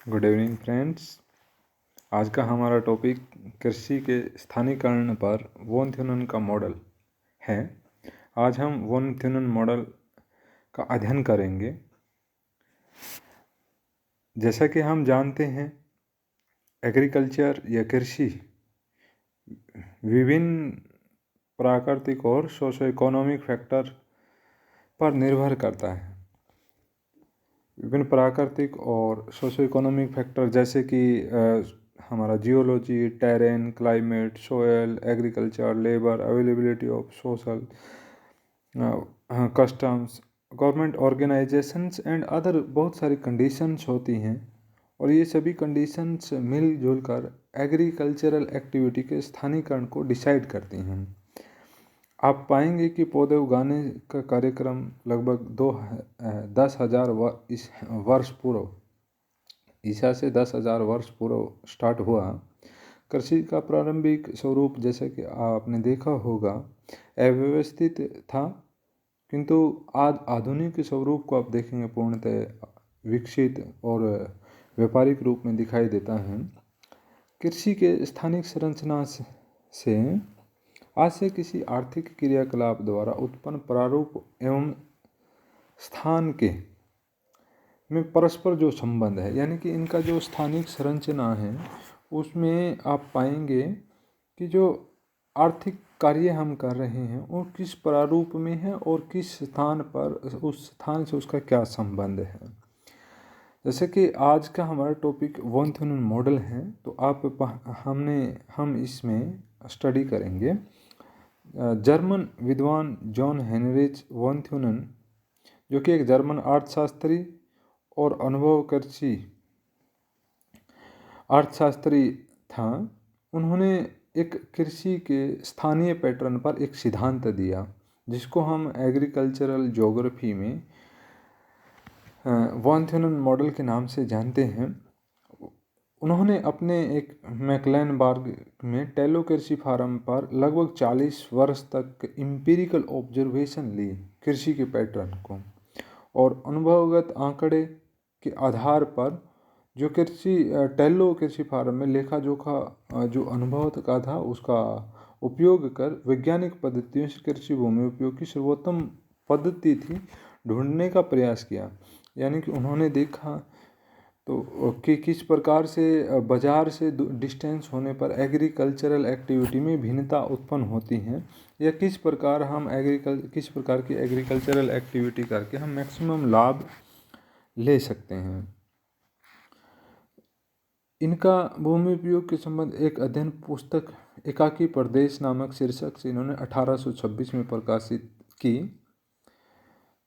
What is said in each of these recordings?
Good evening friends. आज का हमारा टॉपिक कृषि के स्थानीयकरण पर वॉन थ्यूनन का मॉडल है। आज हम वॉन थ्यूनन मॉडल का अध्ययन करेंगे। जैसा कि हम जानते हैं, एग्रीकल्चर या कृषि विभिन्न प्राकृतिक और सोशो इकोनॉमिक फैक्टर पर निर्भर करता है। विभिन्न प्राकृतिक और सोशो इकोनॉमिक फैक्टर जैसे कि हमारा geology, terrain, climate, soil, agriculture, labour, availability of social customs, government organisations and other बहुत सारी कंडीशंस होती हैं, और ये सभी कंडीशंस मिलजुल कर एग्रीकल्चरल एक्टिविटी के स्थानीयकरण को डिसाइड करती हैं। आप पाएंगे कि पौधे उगाने का कार्यक्रम लगभग 10,000 वर्ष पूर्व, ईसा से 10,000 वर्ष पूर्व स्टार्ट हुआ। कृषि का प्रारंभिक स्वरूप, जैसे कि आपने देखा होगा, अव्यवस्थित था, किंतु आज आधुनिक स्वरूप को आप देखेंगे पूर्णतः विकसित और व्यापारिक रूप में दिखाई देता है। कृषि के स्थानिक संरचना से आज से किसी आर्थिक क्रियाकलाप द्वारा उत्पन्न प्रारूप एवं स्थान के में परस्पर जो संबंध है, यानी कि इनका जो स्थानिक संरचना है उसमें आप पाएंगे कि जो आर्थिक कार्य हम कर रहे हैं वो किस प्रारूप में है और किस स्थान पर, उस स्थान से उसका क्या संबंध है। जैसे कि आज का हमारा टॉपिक वॉन थ्यूनन मॉडल है, तो हम इसमें स्टडी करेंगे। जर्मन विद्वान जॉन हेनरिच वॉन थ्यूनन, जो कि एक जर्मन अर्थशास्त्री और अनुभवकर्षी अर्थशास्त्री था, उन्होंने एक कृषि के स्थानीय पैटर्न पर एक सिद्धांत दिया, जिसको हम एग्रीकल्चरल ज्योग्राफी में वॉन थ्यूनन मॉडल के नाम से जानते हैं। उन्होंने अपने एक मैक्लेनबर्ग में टेलो कृषि फार्म पर लगभग 40 वर्ष तक एम्पिरिकल ऑब्जर्वेशन ली कृषि के पैटर्न को, और अनुभवगत आंकड़े के आधार पर जो टेलो कृषि फार्म में लेखा जोखा जो अनुभव का था उसका उपयोग कर वैज्ञानिक पद्धतियों से कृषि भूमि उपयोग की सर्वोत्तम पद्धति थी ढूंढने का प्रयास किया। यानी कि उन्होंने देखा तो कि किस प्रकार से बाजार से डिस्टेंस होने पर एग्रीकल्चरल एक्टिविटी में भिन्नता उत्पन्न होती हैं, या किस प्रकार की एग्रीकल्चरल एक्टिविटी करके हम मैक्सिमम लाभ ले सकते हैं। इनका भूमि उपयोग के संबंध एक अध्ययन पुस्तक एकाकी प्रदेश नामक शीर्षक से इन्होंने 1826 में प्रकाशित की,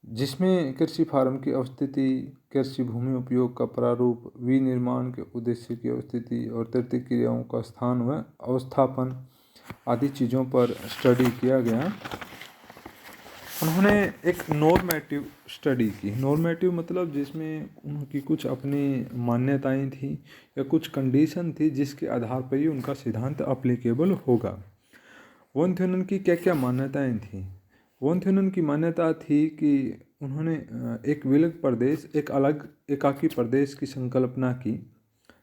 जिसमें कृषि फार्म की अवस्थिति, कृषि भूमि उपयोग का प्रारूप, विनिर्माण के उद्देश्य की अवस्थिति और तृतीय क्रियाओं का स्थान व अवस्थापन आदि चीज़ों पर स्टडी किया गया। उन्होंने एक नॉर्मेटिव स्टडी की। नॉर्मेटिव मतलब जिसमें उनकी कुछ अपनी मान्यताएं थी या कुछ कंडीशन थी जिसके आधार पर ही उनका सिद्धांत अप्लीकेबल होगा। वॉन थ्यूनन की क्या क्या मान्यताएं थी? वॉन थ्यूनन की मान्यता थी कि उन्होंने एक विलग प्रदेश, एक अलग एकाकी प्रदेश की संकल्पना की,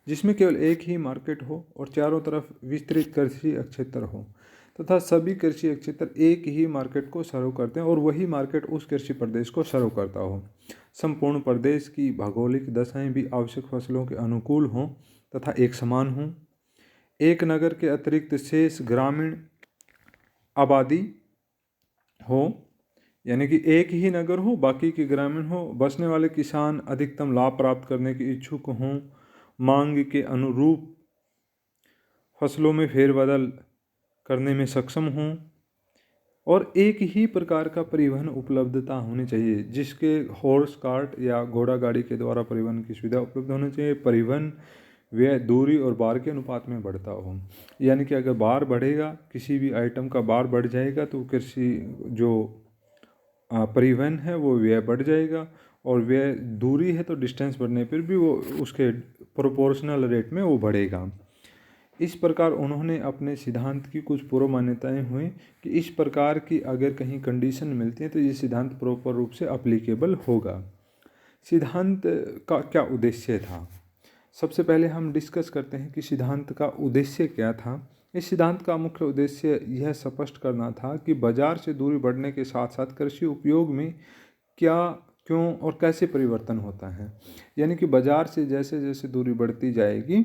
जिसमें केवल एक ही मार्केट हो और चारों तरफ विस्तृत कृषि क्षेत्र हो, तथा सभी कृषि क्षेत्र एक ही मार्केट को सर्व करते हैं और वही मार्केट उस कृषि प्रदेश को सर्व करता हो। संपूर्ण प्रदेश की भौगोलिक दशाएं भी आवश्यक फसलों के अनुकूल हों तथा एक समान हों। एक नगर के अतिरिक्त शेष ग्रामीण आबादी हो, यानी कि एक ही नगर हो, बाकी के ग्रामीण हो। बसने वाले किसान अधिकतम लाभ प्राप्त करने के इच्छुक हों, मांग के अनुरूप फसलों में फेरबदल करने में सक्षम हों, और एक ही प्रकार का परिवहन उपलब्धता होनी चाहिए, जिसके हॉर्स कार्ट या घोड़ा गाड़ी के द्वारा परिवहन की सुविधा उपलब्ध होनी चाहिए। परिवहन व्यय दूरी और बार के अनुपात में बढ़ता हो, यानी कि अगर बार बढ़ेगा, किसी भी आइटम का बार बढ़ जाएगा तो कृषि जो परिवहन है वो व्यय बढ़ जाएगा, और व्यय दूरी है तो डिस्टेंस बढ़ने पर भी वो उसके प्रोपोर्शनल रेट में वो बढ़ेगा। इस प्रकार उन्होंने अपने सिद्धांत की कुछ पूर्व मान्यताएं हुई कि इस प्रकार की अगर कहीं कंडीशन मिलती है तो ये सिद्धांत प्रॉपर रूप से अप्लीकेबल होगा। सिद्धांत का क्या उद्देश्य था? सबसे पहले हम डिस्कस करते हैं कि सिद्धांत का उद्देश्य क्या था। इस सिद्धांत का मुख्य उद्देश्य यह स्पष्ट करना था कि बाजार से दूरी बढ़ने के साथ साथ कृषि उपयोग में क्या, क्यों और कैसे परिवर्तन होता है। यानी कि बाजार से जैसे जैसे दूरी बढ़ती जाएगी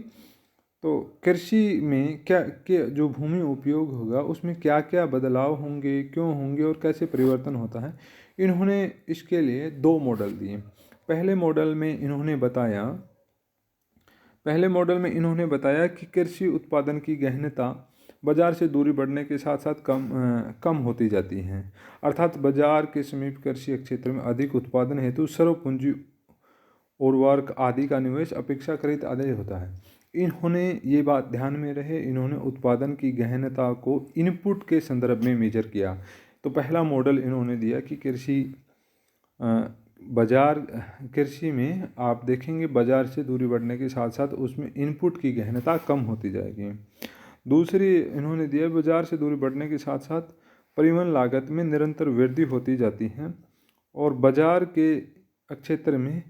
तो कृषि में क्या जो भूमि उपयोग होगा उसमें क्या क्या बदलाव होंगे, क्यों होंगे और कैसे परिवर्तन होता है। इन्होंने इसके लिए 2 मॉडल दिए। पहले मॉडल में इन्होंने बताया कि कृषि उत्पादन की गहनता बाजार से दूरी बढ़ने के साथ साथ कम होती जाती है, अर्थात बाजार के समीप कृषि क्षेत्र में अधिक उत्पादन हेतु सर्व पूंजी उर्वरक आदि का निवेश अपेक्षाकृत अधिक होता है। इन्होंने ये बात ध्यान में रहे, इन्होंने उत्पादन की गहनता को इनपुट के संदर्भ में मेजर किया। तो पहला मॉडल इन्होंने दिया कि कृषि में आप देखेंगे बाजार से दूरी बढ़ने के साथ साथ उसमें इनपुट की गहनता कम होती जाएगी। दूसरी इन्होंने दिया बाजार से दूरी बढ़ने के साथ साथ परिवहन लागत में निरंतर वृद्धि होती जाती है और बाजार के क्षेत्र में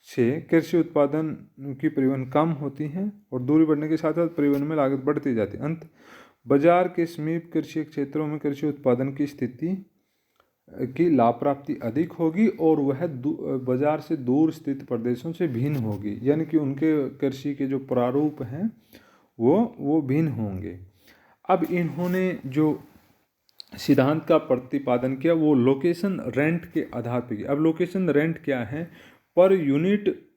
से कृषि उत्पादन की परिवहन कम होती है और दूरी बढ़ने के साथ साथ परिवहन में लागत बढ़ती जाती है। अंत बाजार के समीप कृषि क्षेत्रों में कृषि उत्पादन की स्थिति की लाभ प्राप्ति अधिक होगी और वह बाजार से दूर स्थित प्रदेशों से भिन्न होगी, यानी कि उनके कृषि के जो प्रारूप हैं वो भिन्न होंगे। अब इन्होंने जो सिद्धांत का प्रतिपादन किया वो लोकेशन रेंट के आधार पर किया। अब लोकेशन रेंट क्या है, पर यूनिट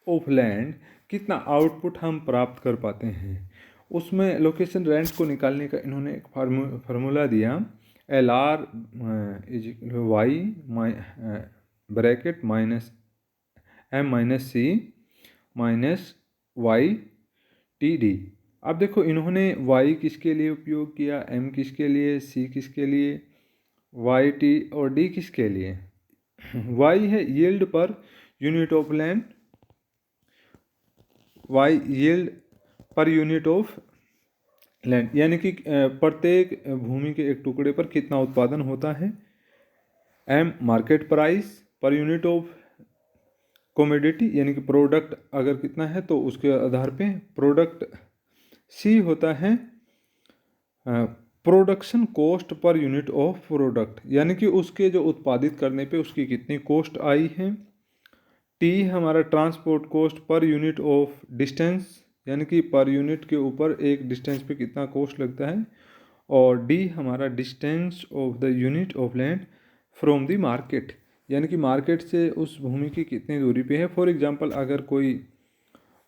ऑफ लैंड कितना आउटपुट हम प्राप्त कर पाते हैं, उसमें लोकेशन रेंट को निकालने का इन्होंने एक फार्मूला दिया। LR is Y bracket minus M minus C minus YTD। अब देखो इन्होंने Y किसके लिए उपयोग किया, M किसके लिए, C किसके लिए, YT और D किसके लिए। Y है yield per unit of land, Y yield per unit of land, यानी कि प्रत्येक भूमि के एक टुकड़े पर कितना उत्पादन होता है। M market price per unit of commodity, यानी कि प्रोडक्ट अगर कितना है तो उसके आधार पे प्रोडक्ट। C होता है production cost per unit of product, यानी कि उसके जो उत्पादित करने पे उसकी कितनी कॉस्ट आई है। T हमारा transport cost per unit of distance, यानी कि पर यूनिट के ऊपर एक डिस्टेंस पे कितना कॉस्ट लगता है। और D हमारा distance of the unit of land from the market, यानी कि मार्केट से उस भूमि की कितनी दूरी पे है। फॉर एग्जांपल अगर कोई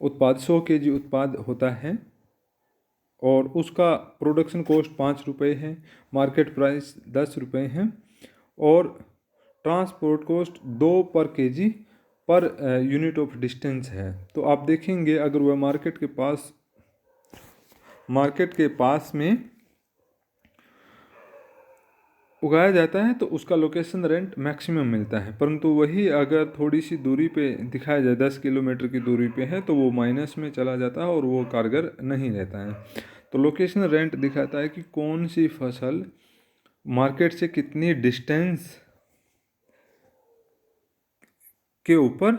उत्पाद 100 kg उत्पाद होता है और उसका प्रोडक्शन कॉस्ट 5 रुपये है, मार्केट प्राइस 10 रुपये है और ट्रांसपोर्ट कॉस्ट 2 पर kg per unit of distance है, तो आप देखेंगे अगर वह मार्केट के पास में उगाया जाता है तो उसका लोकेशन रेंट मैक्सिमम मिलता है, परंतु वही अगर थोड़ी सी दूरी पे दिखाया जाए 10 किलोमीटर की दूरी पे है तो वो माइनस में चला जाता है और वो कारगर नहीं रहता है। तो लोकेशन रेंट दिखाता है कि कौन सी फसल मार्केट से कितनी डिस्टेंस के ऊपर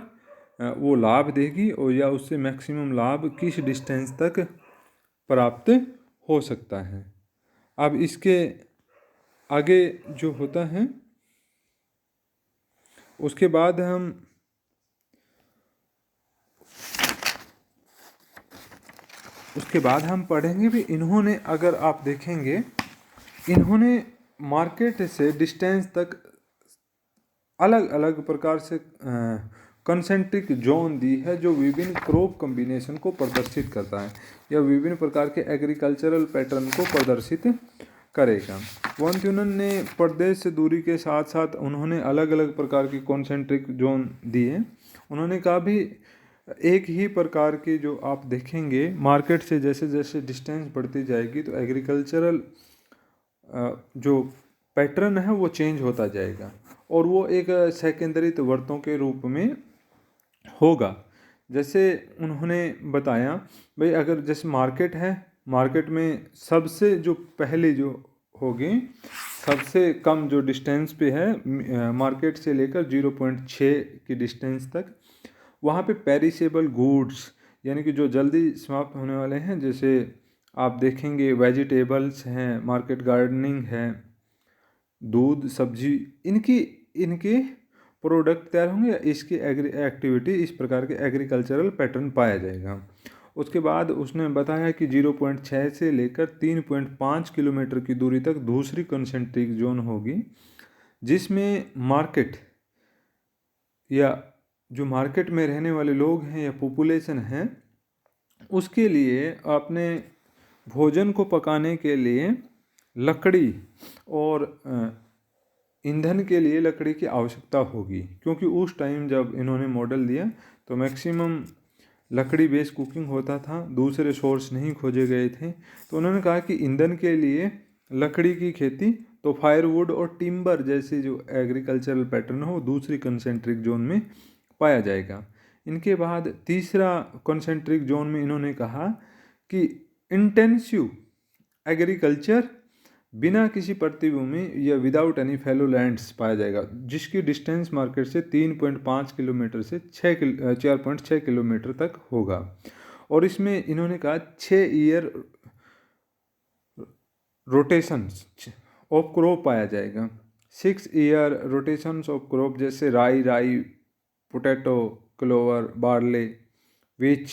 वो लाभ देगी और या उससे मैक्सिमम लाभ किस डिस्टेंस तक प्राप्त हो सकता है। अब इसके आगे जो होता है उसके बाद हम पढ़ेंगे भी। इन्होंने अगर आप देखेंगे इन्होंने मार्केट से डिस्टेंस तक अलग अलग प्रकार से कंसेंट्रिक जोन दी है जो विभिन्न क्रॉप कॉम्बिनेशन को प्रदर्शित करता है या विभिन्न प्रकार के एग्रीकल्चरल पैटर्न को प्रदर्शित करेगा। वॉन थ्यूनन ने प्रदेश से दूरी के साथ साथ उन्होंने अलग अलग प्रकार की कॉन्सेंट्रिक जोन दिए। उन्होंने कहा भी एक ही प्रकार की जो आप देखेंगे मार्केट से जैसे जैसे डिस्टेंस बढ़ती जाएगी तो एग्रीकल्चरल जो पैटर्न है वो चेंज होता जाएगा और वो एक सेकेंडरी वर्तों के रूप में होगा। जैसे उन्होंने बताया भाई अगर जैसे मार्केट है, मार्केट में सबसे जो पहले जो होगी सबसे कम जो डिस्टेंस पे है मार्केट से लेकर 0.6 की डिस्टेंस तक, वहाँ पे पेरिसेबल गुड्स यानी कि जो जल्दी समाप्त होने वाले हैं, जैसे आप देखेंगे वेजिटेबल्स हैं, मार्केट गार्डनिंग है, दूध, सब्जी, इनके प्रोडक्ट तैयार होंगे या इसकी एक्टिविटी, इस प्रकार के एग्रीकल्चरल पैटर्न पाया जाएगा। उसके बाद उसने बताया कि 0.6 से लेकर 3.5 किलोमीटर की दूरी तक दूसरी कंसेंट्रिक जोन होगी, जिसमें मार्केट या जो मार्केट में रहने वाले लोग हैं या पॉपुलेशन है, उसके लिए अपने भोजन को पकाने के लिए लकड़ी और ईंधन के लिए लकड़ी की आवश्यकता होगी, क्योंकि उस टाइम जब इन्होंने मॉडल दिया तो मैक्सिमम लकड़ी बेस्ड कुकिंग होता था, दूसरे सोर्स नहीं खोजे गए थे। तो उन्होंने कहा कि ईंधन के लिए लकड़ी की खेती, तो फायरवुड और टिम्बर जैसे जो एग्रीकल्चरल पैटर्न हो दूसरी कंसेंट्रिक जोन में पाया जाएगा। इनके बाद तीसरा कंसेंट्रिक जोन में इन्होंने कहा कि इंटेंसिव एग्रीकल्चर बिना किसी प्रतिभूमि या विदाउट एनी फैलो लैंड्स पाया जाएगा, जिसकी डिस्टेंस मार्केट से 3.5 किलोमीटर से 4.6 किलोमीटर तक होगा। और इसमें इन्होंने कहा 6 ईयर रोटेशंस ऑफ क्रॉप पाया जाएगा। 6 ईयर रोटेशंस ऑफ क्रॉप, जैसे राई, पोटैटो, क्लोवर, बार्ले, विच,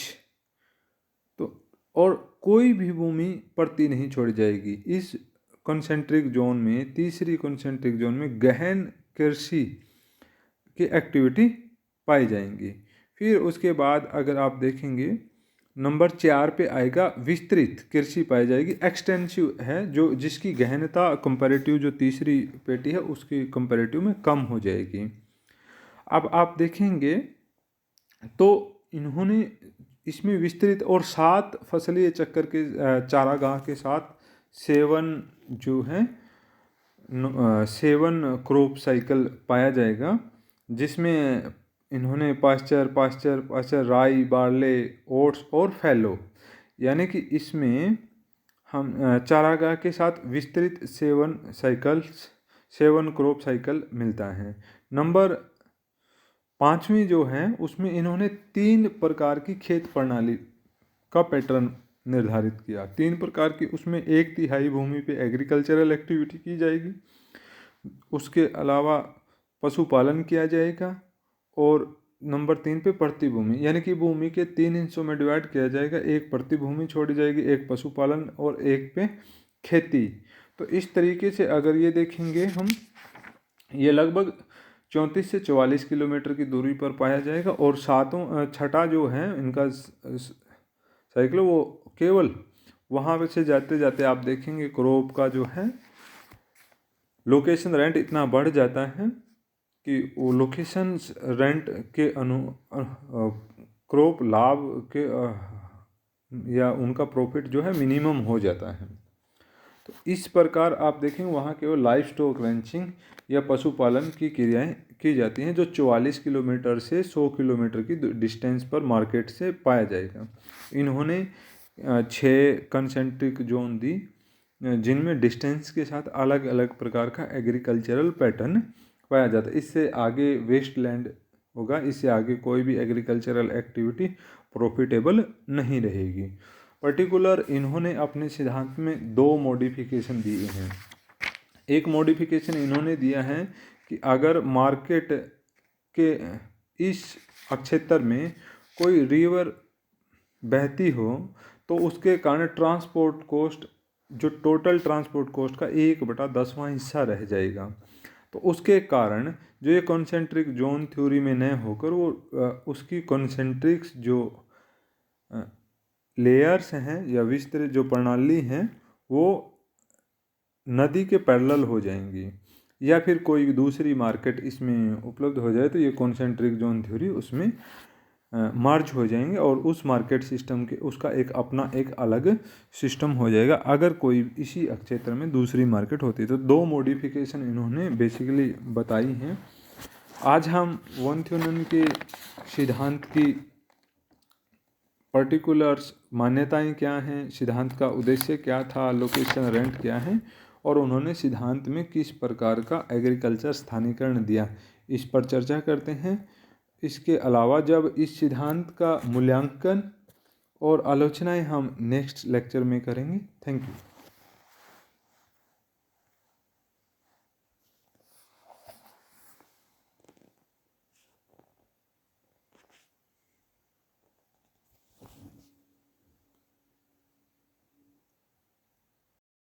तो और कोई भी भूमि पड़ती नहीं छोड़ी जाएगी। इस कंसेंट्रिक जोन में, तीसरी कंसेंट्रिक जोन में गहन कृषि की एक्टिविटी पाई जाएंगी। फिर उसके बाद अगर आप देखेंगे नंबर 4 पे आएगा विस्तृत कृषि पाई जाएगी। एक्सटेंसिव है, जो जिसकी गहनता कंपैरेटिव जो तीसरी पेटी है उसकी कंपैरेटिव में कम हो जाएगी। अब आप देखेंगे तो इन्होंने इसमें विस्तृत और 7 फसलीय चक्कर के चारागाह के साथ 7 क्रॉप साइकिल पाया जाएगा, जिसमें इन्होंने पास्चर, राई, बार्ले, ओट्स और फैलो, यानी कि इसमें हम चारागाह के साथ विस्तृत 7 क्रॉप साइकिल मिलता है। नंबर 5वीं जो है उसमें इन्होंने 3 प्रकार की खेत प्रणाली का पैटर्न निर्धारित किया। 3 प्रकार की, उसमें 1/3 भूमि पे एग्रीकल्चरल एक्टिविटी की जाएगी, उसके अलावा पशुपालन किया जाएगा, और नंबर 3 पे प्रतिभूमि, यानी कि भूमि के 3 हिस्सों में डिवाइड किया जाएगा। एक प्रतिभूमि छोड़ी जाएगी, एक पशुपालन और एक पे खेती। तो इस तरीके से अगर ये देखेंगे हम, ये लगभग 34 से 44 किलोमीटर की दूरी पर पाया जाएगा। और छठा जो है इनका साइकिल, वो केवल वहाँ पे से जाते जाते आप देखेंगे क्रॉप का जो है लोकेशन रेंट इतना बढ़ जाता है कि वो लोकेशन रेंट के क्रॉप लाभ के या उनका प्रॉफिट जो है मिनिमम हो जाता है। तो इस प्रकार आप देखेंगे वहाँ केवल लाइफ स्टॉक रेंचिंग या पशुपालन की क्रियाएं की जाती हैं, जो 44 किलोमीटर से 100 किलोमीटर की डिस्टेंस पर मार्केट से पाया जाएगा। इन्होंने 6 कंसेंट्रिक जोन दी, जिनमें डिस्टेंस के साथ अलग अलग प्रकार का एग्रीकल्चरल पैटर्न पाया जाता है। इससे आगे वेस्ट लैंड होगा, इससे आगे कोई भी एग्रीकल्चरल एक्टिविटी प्रॉफिटेबल नहीं रहेगी। पर्टिकुलर इन्होंने अपने सिद्धांत में 2 मॉडिफिकेशन दिए हैं। एक मॉडिफिकेशन इन्होंने दिया है कि अगर मार्केट के इस क्षेत्र में कोई रिवर बहती हो तो उसके कारण ट्रांसपोर्ट कॉस्ट, जो टोटल ट्रांसपोर्ट कॉस्ट का 1/10वां हिस्सा रह जाएगा। तो उसके कारण जो ये कॉन्सेंट्रिक जोन थ्योरी में न होकर वो उसकी कॉन्सेंट्रिक्स जो लेयर्स हैं या विस्तृत जो प्रणाली हैं वो नदी के पैरेलल हो जाएंगी, या फिर कोई दूसरी मार्केट इसमें उपलब्ध हो जाए तो ये कॉन्सेंट्रिक जोन थ्योरी उसमें मर्ज हो जाएंगे और उस मार्केट सिस्टम के उसका अपना एक अलग सिस्टम हो जाएगा अगर कोई इसी क्षेत्र में दूसरी मार्केट होती। तो 2 मॉडिफिकेशन इन्होंने बेसिकली बताई हैं। आज हम वॉन थ्यूनन के सिद्धांत की पर्टिकुलर्स मान्यताएं क्या हैं, सिद्धांत का उद्देश्य क्या था, लोकेशन रेंट क्या है, और उन्होंने सिद्धांत में किस प्रकार का एग्रीकल्चर स्थानीयकरण दिया, इस पर चर्चा करते हैं। इसके अलावा जब इस सिद्धांत का मूल्यांकन और आलोचनाएं हम नेक्स्ट लेक्चर में करेंगे। Thank you.